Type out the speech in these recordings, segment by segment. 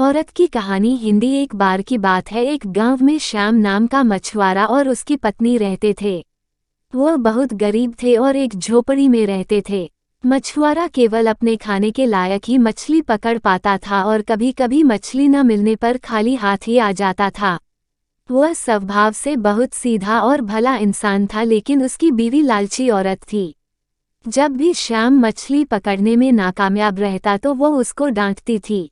औरत की कहानी। हिंदी। एक बार की बात है, एक गांव में श्याम नाम का मछुआरा और उसकी पत्नी रहते थे। वो बहुत गरीब थे और एक झोपड़ी में रहते थे। मछुआरा केवल अपने खाने के लायक ही मछली पकड़ पाता था और कभी कभी मछली न मिलने पर खाली हाथ ही आ जाता था। वह स्वभाव से बहुत सीधा और भला इंसान था, लेकिन उसकी बीवी लालची औरत थी। जब भी श्याम मछली पकड़ने में नाकामयाब रहता तो वो उसको डांटती थी।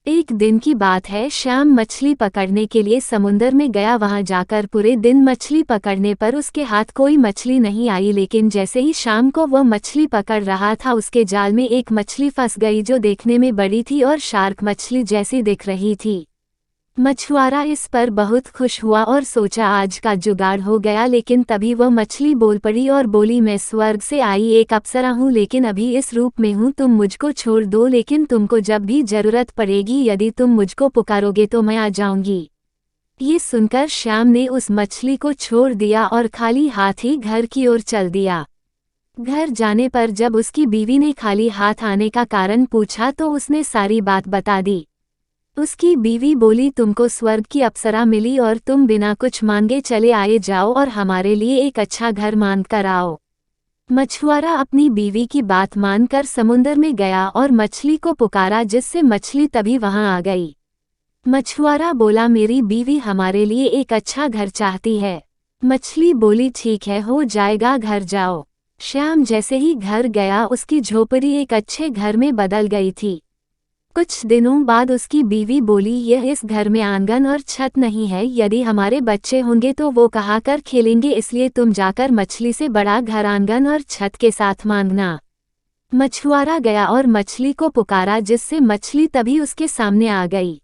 एक दिन की बात है, श्याम मछली पकड़ने के लिए समुंदर में गया। वहां जाकर पूरे दिन मछली पकड़ने पर उसके हाथ कोई मछली नहीं आई, लेकिन जैसे ही शाम को वह मछली पकड़ रहा था, उसके जाल में एक मछली फंस गई जो देखने में बड़ी थी और शार्क मछली जैसी दिख रही थी। मछुआरा इस पर बहुत खुश हुआ और सोचा आज का जुगाड़ हो गया, लेकिन तभी वह मछली बोल पड़ी और बोली, मैं स्वर्ग से आई एक अप्सरा हूँ, लेकिन अभी इस रूप में हूँ। तुम मुझको छोड़ दो, लेकिन तुमको जब भी जरूरत पड़ेगी यदि तुम मुझको पुकारोगे तो मैं आ जाऊंगी। ये सुनकर श्याम ने उस मछली को छोड़ दिया और खाली हाथ ही घर की ओर चल दिया। घर जाने पर जब उसकी बीवी ने खाली हाथ आने का कारण पूछा तो उसने सारी बात बता दी। उसकी बीवी बोली, तुमको स्वर्ग की अप्सरा मिली और तुम बिना कुछ मांगे चले आए जाओ और हमारे लिए एक अच्छा घर मांग कर आओ। मछुआरा अपनी बीवी की बात मानकर समुंदर में गया और मछली को पुकारा, जिससे मछली तभी वहां आ गई। मछुआरा बोला, मेरी बीवी हमारे लिए एक अच्छा घर चाहती है। मछली बोली, ठीक है, हो जाएगा, घर जाओ। श्याम जैसे ही घर गया, उसकी झोपड़ी एक अच्छे घर में बदल गई थी। कुछ दिनों बाद उसकी बीवी बोली, यह इस घर में आंगन और छत नहीं है। यदि हमारे बच्चे होंगे तो वो कहाँ कर खेलेंगे, इसलिए तुम जाकर मछली से बड़ा घर आंगन और छत के साथ मांगना। मछुआरा गया और मछली को पुकारा, जिससे मछली तभी उसके सामने आ गई।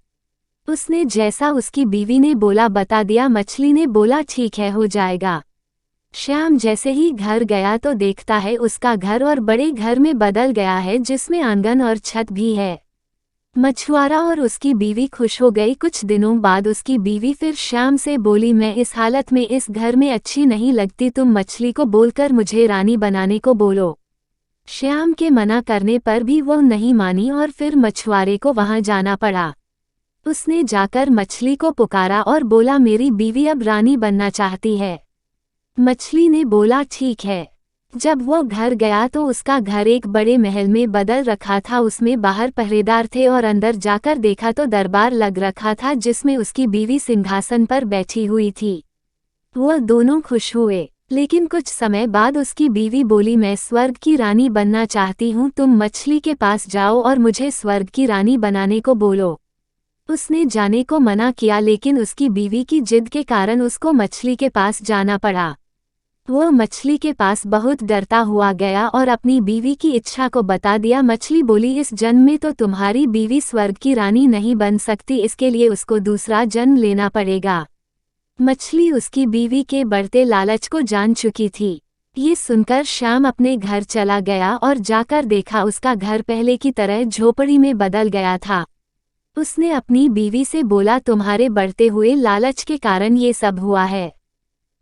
उसने जैसा उसकी बीवी ने बोला बता दिया। मछली ने बोला, ठीक है, हो जाएगा। श्याम जैसे ही घर गया तो देखता है उसका घर और बड़े घर में बदल गया है, जिसमें आंगन और छत भी है। मछुआरा और उसकी बीवी खुश हो गई। कुछ दिनों बाद उसकी बीवी फिर श्याम से बोली, मैं इस हालत में इस घर में अच्छी नहीं लगती, तुम मछली को बोलकर मुझे रानी बनाने को बोलो। श्याम के मना करने पर भी वो नहीं मानी और फिर मछुआरे को वहां जाना पड़ा। उसने जाकर मछली को पुकारा और बोला, मेरी बीवी अब रानी बनना चाहती है। मछली ने बोला, ठीक है। जब वो घर गया तो उसका घर एक बड़े महल में बदल रखा था। उसमें बाहर पहरेदार थे और अंदर जाकर देखा तो दरबार लग रखा था, जिसमें उसकी बीवी सिंहासन पर बैठी हुई थी। वो दोनों खुश हुए, लेकिन कुछ समय बाद उसकी बीवी बोली, मैं स्वर्ग की रानी बनना चाहती हूँ, तुम मछली के पास जाओ और मुझे स्वर्ग की रानी बनाने को बोलो। उसने जाने को मना किया, लेकिन उसकी बीवी की जिद के कारण उसको मछली के पास जाना पड़ा। वो मछली के पास बहुत डरता हुआ गया और अपनी बीवी की इच्छा को बता दिया। मछली बोली, इस जन्म में तो तुम्हारी बीवी स्वर्ग की रानी नहीं बन सकती, इसके लिए उसको दूसरा जन्म लेना पड़ेगा। मछली उसकी बीवी के बढ़ते लालच को जान चुकी थी। ये सुनकर श्याम अपने घर चला गया और जाकर देखा उसका घर पहले की तरह झोपड़ी में बदल गया था। उसने अपनी बीवी से बोला, तुम्हारे बढ़ते हुए लालच के कारण ये सब हुआ है।